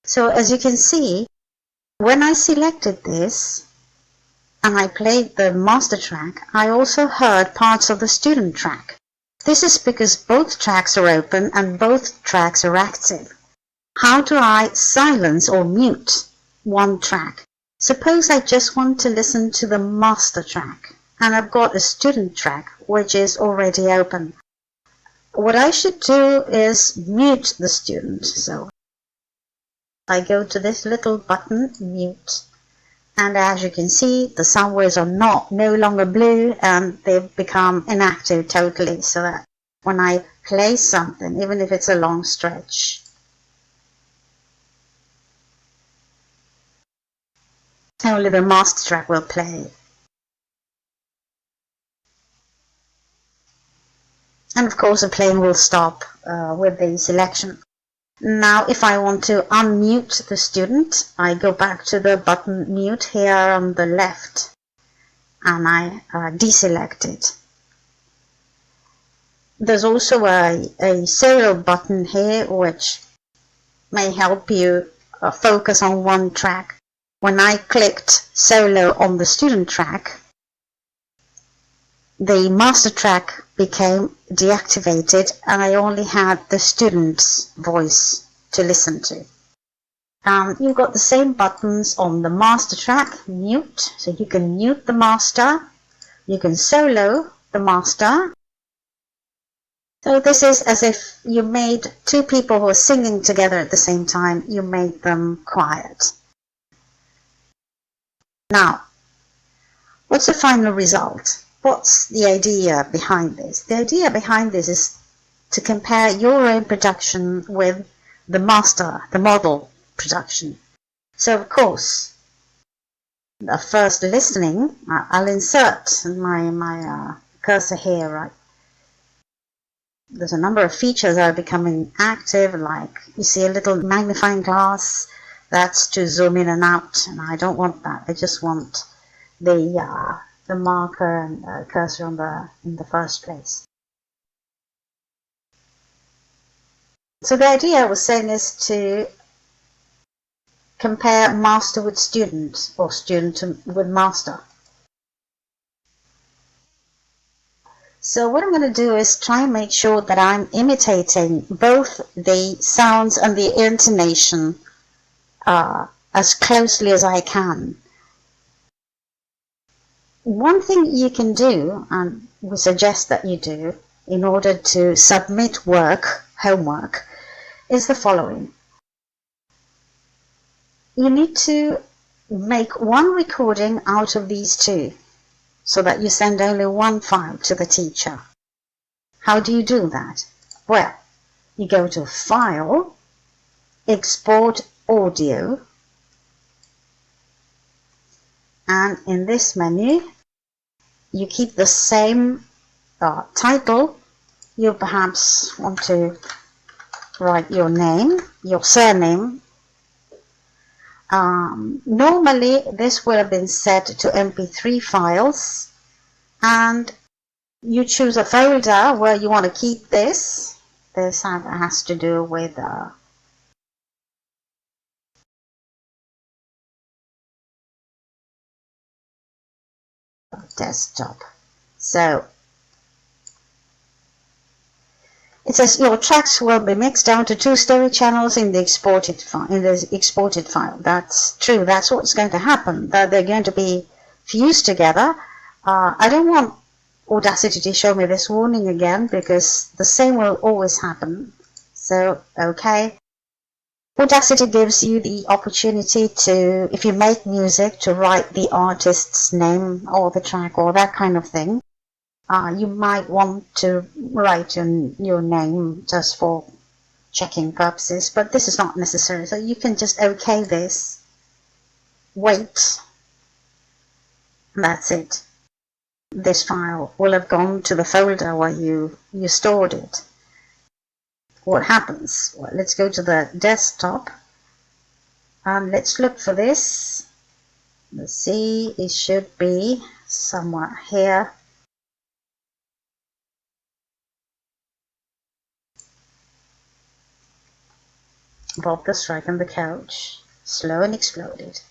So as you can see, when I selected this and I played the master track, I also heard parts of the student track. This is because both tracks are open and both tracks are active. How do I silence or mute one track? Suppose I just want to listen to the master track and I've got a student track which is already open. What I should do is mute the student. So I go to this little button, mute, and as you can see, the sound waves are no longer blue and they've become inactive totally, so that when I play something, even if it's a long stretch, only the master track will play. And of course the playing will stop with the selection. Now if I want to unmute the student, I go back to the button mute here on the left and I deselect it. There's also a solo button here which may help you focus on one track. When I clicked solo on the student track, the master track became deactivated and I only had the student's voice to listen to. You've got the same buttons on the master track, mute, so you can mute the master, you can solo the master. So this is as if you made two people who are singing together at the same time, you made them quiet. Now, what's the final result? What's the idea behind this? The idea behind this is to compare your own production with the master, the model production. So of course, the first listening, I'll insert my cursor here, right? There's a number of features that are becoming active, like you see a little magnifying glass, that's to zoom in and out, and I don't want that. I just want the marker and cursor in the first place. So the idea I was saying is to compare master with student or student with master. So what I'm going to do is try and make sure that I'm imitating both the sounds and the intonation as closely as I can. One thing you can do, and we suggest that you do, in order to submit homework, is the following. You need to make one recording out of these two, so that you send only one file to the teacher. How do you do that? Well, you go to File, Export Audio, and in this menu, you keep the same title. You perhaps want to write your name, your surname. Normally, this will have been set to MP3 files, and you choose a folder where you want to keep this. This has to do with desktop. So it says your tracks will be mixed down to 2 stereo channels in the exported file. That's true. That's what's going to happen. They're going to be fused together. I don't want Audacity to show me this warning again because the same will always happen. So, okay. Audacity gives you the opportunity to, if you make music, to write the artist's name or the track or that kind of thing. You might want to write your name just for checking purposes, but this is not necessary. So you can just OK this, wait, and that's it. This file will have gone to the folder where you stored it. What happens? Well, let's go to the desktop and let's look for this. Let's see, it should be somewhere here. Bob the Strike on the couch. Sloan exploded.